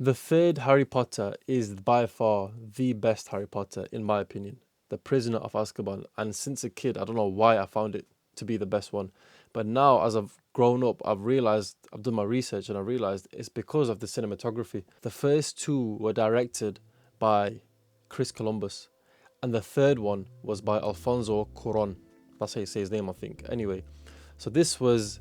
The third Harry Potter is by far the best Harry Potter, in my opinion. The Prisoner of Azkaban. And since a kid, I don't know why I found it to be the best one. But now, as I've grown up, I've realized, I've done my research and I realized it's because of the cinematography. The first two were directed by Chris Columbus, and the third one was by Alfonso Cuarón. That's how you say his name, I think. Anyway, so this was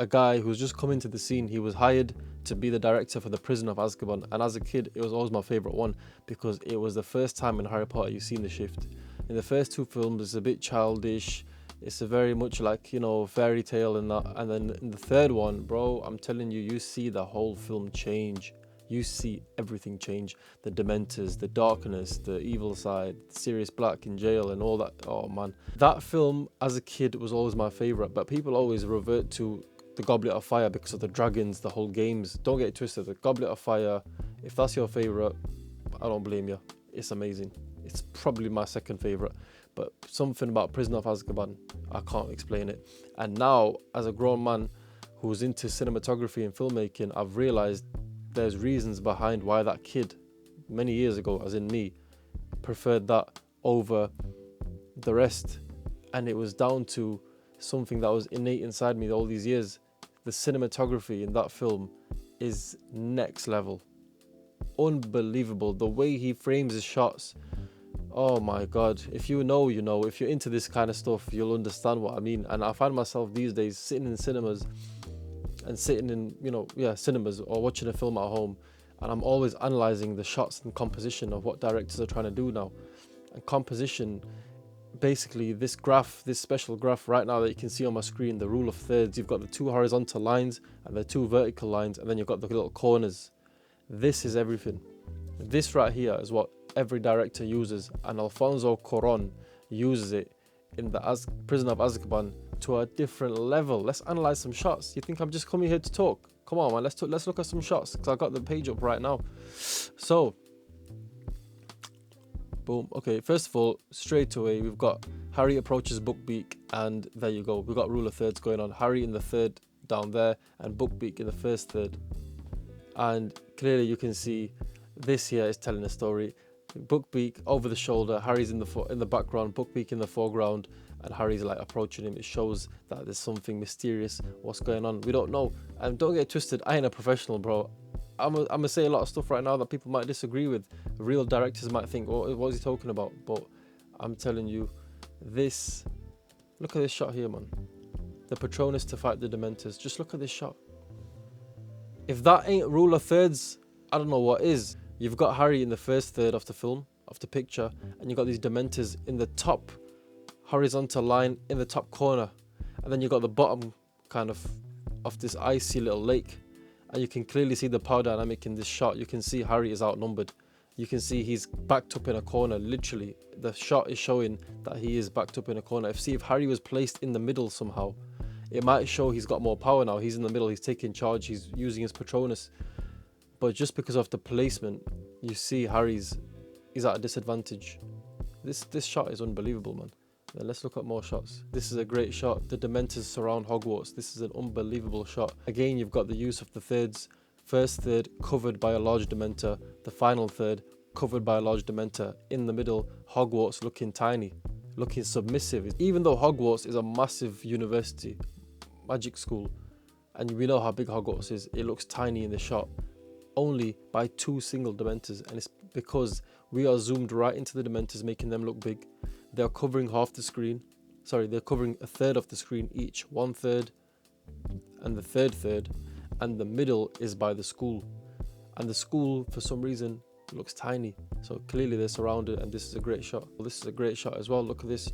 a guy who's just come into the scene. He was hired to be the director for The Prison of Azkaban, and as a kid, it was always my favorite one because it was the first time in Harry Potter you've seen the shift. In the first two films, it's a bit childish. It's a very much like, fairy tale and that. And then in the third one, bro, I'm telling you, you see the whole film change. You see everything change. The Dementors, the darkness, the evil side, Sirius Black in jail and all that. Oh man. That film as a kid was always my favorite, but people always revert to the Goblet of Fire because of the dragons, the whole games. Don't get it twisted. The Goblet of Fire, if that's your favorite, I don't blame you. It's amazing. It's probably my second favorite, but something about Prisoner of Azkaban, I can't explain it. And now, as a grown man who's into cinematography and filmmaking, I've realized there's reasons behind why that kid, many years ago, as in me, preferred that over the rest. And it was down to something that was innate inside me all these years. The cinematography in that film is next level. Unbelievable. The way he frames his shots. Oh my God. If you know, you know. If you're into this kind of stuff, you'll understand what I mean. And I find myself these days sitting in cinemas and sitting in, cinemas or watching a film at home. And I'm always analyzing the shots and composition of what directors are trying to do now. And composition, basically this special graph right now that you can see on my screen, the rule of thirds, you've got the two horizontal lines and the two vertical lines, and then you've got the little corners. This is everything. This right here is what every director uses, and Alfonso Cuarón uses it in the Prison of Azkaban to a different level. Let's analyze some shots. You think I'm just coming here to talk? Come on, man. Let's look at some shots because I got the page up right now. So, boom. Okay, first of all, straight away, we've got Harry approaches Buckbeak, and there you go. We've got rule of thirds going on. Harry in the third down there, and Buckbeak in the first third. And clearly you can see this here is telling a story. Buckbeak over the shoulder, Harry's in the background, Buckbeak in the foreground, and Harry's like approaching him. It shows that there's something mysterious. What's going on? We don't know. And don't get twisted, I ain't a professional, bro. I'm gonna say a lot of stuff right now that people might disagree with. Real directors might think, what is he talking about? But I'm telling you, look at this shot here, man. The Patronus to fight the Dementors. Just look at this shot. If that ain't rule of thirds, I don't know what is. You've got Harry in the first third of the film, of the picture, and you've got these Dementors in the top horizontal line in the top corner. And then you've got the bottom kind of this icy little lake. And you can clearly see the power dynamic in this shot. You can see Harry is outnumbered. You can see he's backed up in a corner, literally. The shot is showing that he is backed up in a corner. If Harry was placed in the middle somehow, it might show he's got more power now. He's in the middle, he's taking charge, he's using his Patronus. But just because of the placement, you see he's at a disadvantage. This shot is unbelievable, man. Then let's look at more shots. This is a great shot. The Dementors surround Hogwarts. This is an unbelievable shot. Again, you've got the use of the thirds. First third covered by a large Dementor. The final third covered by a large Dementor. In the middle, Hogwarts looking tiny, looking submissive. Even though Hogwarts is a massive university, magic school, and we know how big Hogwarts is, it looks tiny in the shot only by two single Dementors, and it's because we are zoomed right into the Dementors, making them look big. They're covering half the screen. They're covering a third of the screen each. One third and the third, and the middle is by the school. And the school, for some reason, looks tiny. So clearly they're surrounded, and this is a great shot. This is a great shot as well. Look at this.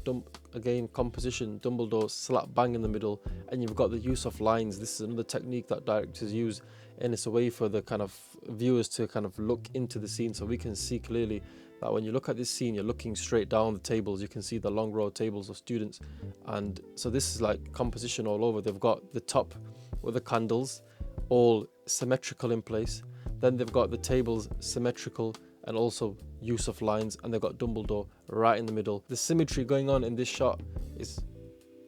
Again, composition. Dumbledore slap bang in the middle, and you've got the use of lines. This is another technique that directors use, and it's a way for the kind of viewers to kind of look into the scene, so we can see clearly that when you look at this scene, you're looking straight down the tables. You can see the long row of tables of students, and so this is like composition all over. They've got the top with the candles all symmetrical in place. Then they've got the tables symmetrical and also use of lines, and they've got Dumbledore right in the middle. The symmetry going on in this shot is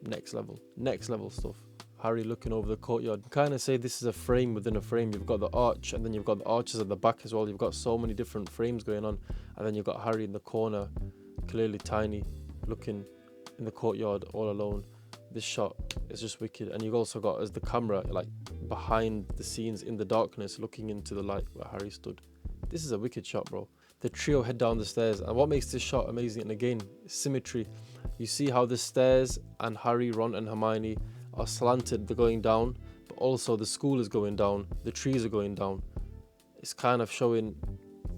next level stuff. Harry looking over the courtyard. Kind of say this is a frame within a frame. You've got the arch, and then you've got the arches at the back as well. You've got so many different frames going on, and then you've got Harry in the corner, clearly tiny, looking in the courtyard all alone. This shot is just wicked. And you've also got as the camera like behind the scenes in the darkness, looking into the light where Harry stood. This is a wicked shot, bro. The trio head down the stairs, and what makes this shot amazing, and again, symmetry. You see how the stairs and Harry, Ron and Hermione are slanted, they're going down, but also the school is going down, the trees are going down. It's kind of showing,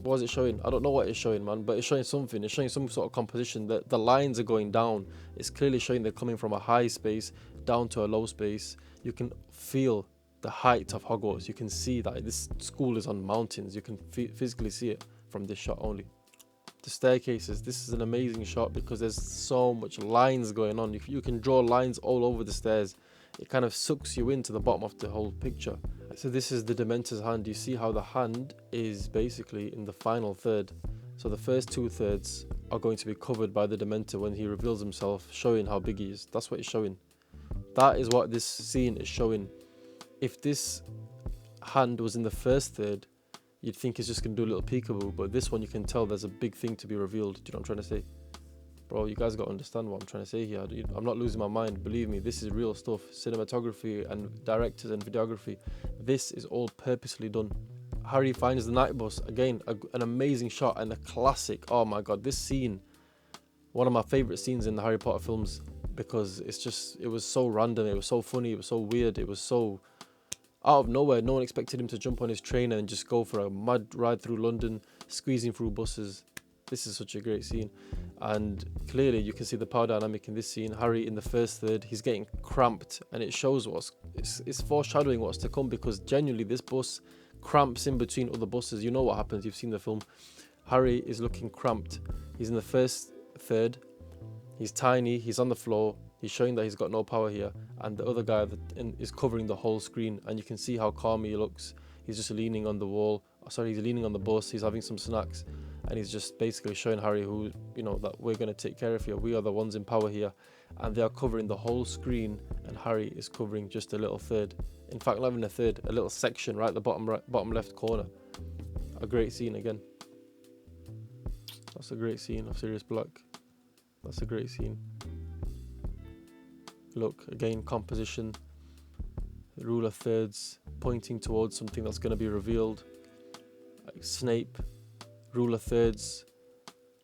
what is it showing? I don't know what it's showing, man, but it's showing something. It's showing some sort of composition. That the lines are going down. It's clearly showing they're coming from a high space down to a low space. You can feel the height of Hogwarts. You can see that this school is on mountains. You can physically see it from this shot only. The staircases, this is an amazing shot because there's so much lines going on. You can draw lines all over the stairs. It kind of sucks you into the bottom of the whole picture. So this is the Dementor's hand. You see how the hand is basically in the final third. So the first 2/3 are going to be covered by the Dementor when he reveals himself, showing how big he is. That's what it's showing. That is what this scene is showing. If this hand was in the first third, you'd think it's just going to do a little peekaboo, but this one you can tell there's a big thing to be revealed. Do you know what I'm trying to say? Bro, you guys got to understand what I'm trying to say here. I'm not losing my mind. Believe me, this is real stuff. Cinematography and directors and videography. This is all purposely done. Harry finds the night bus. Again, an amazing shot and a classic. Oh my God, this scene. One of my favorite scenes in the Harry Potter films because it was so random. It was so funny. It was so weird. It was so out of nowhere. No one expected him to jump on his train and just go for a mad ride through London, squeezing through buses. This is such a great scene. And clearly you can see the power dynamic in this scene. Harry in the first third, he's getting cramped, and it shows it's foreshadowing what's to come, because genuinely this bus cramps in between other buses. You know what happens, you've seen the film. Harry is looking cramped. He's in the first third, he's tiny, he's on the floor, he's showing that he's got no power here, and the other guy is covering the whole screen, and you can see how calm he looks. He's just leaning on the wall. Sorry, he's leaning on the bus, he's having some snacks, and he's just basically showing Harry that we're going to take care of you. We are the ones in power here. And they are covering the whole screen, and Harry is covering just a little third. In fact, not even a third, a little section right at the bottom left corner. A great scene again. That's a great scene of Sirius Black. That's a great scene. Look, again, composition. The rule of thirds pointing towards something that's going to be revealed. Like Snape, rule of thirds.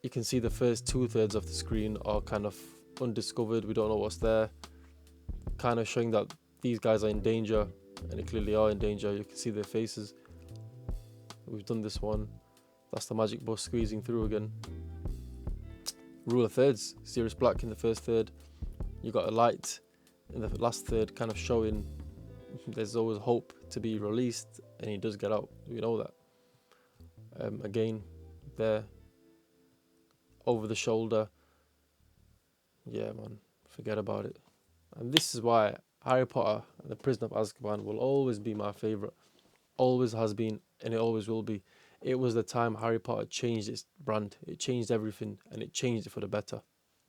You can see the first 2/3 of the screen are kind of undiscovered. We don't know what's there. Kind of showing that these guys are in danger, and they clearly are in danger. You can see their faces. We've done this one. That's the magic bus squeezing through again. Rule of thirds. Sirius Black in the first third. You got a light in the last third, kind of showing there's always hope to be released, and he does get out. We know that. Again, there. Over the shoulder. Yeah, man, forget about it. And this is why Harry Potter and the Prisoner of Azkaban will always be my favorite. Always has been, and it always will be. It was the time Harry Potter changed its brand. It changed everything, and it changed it for the better.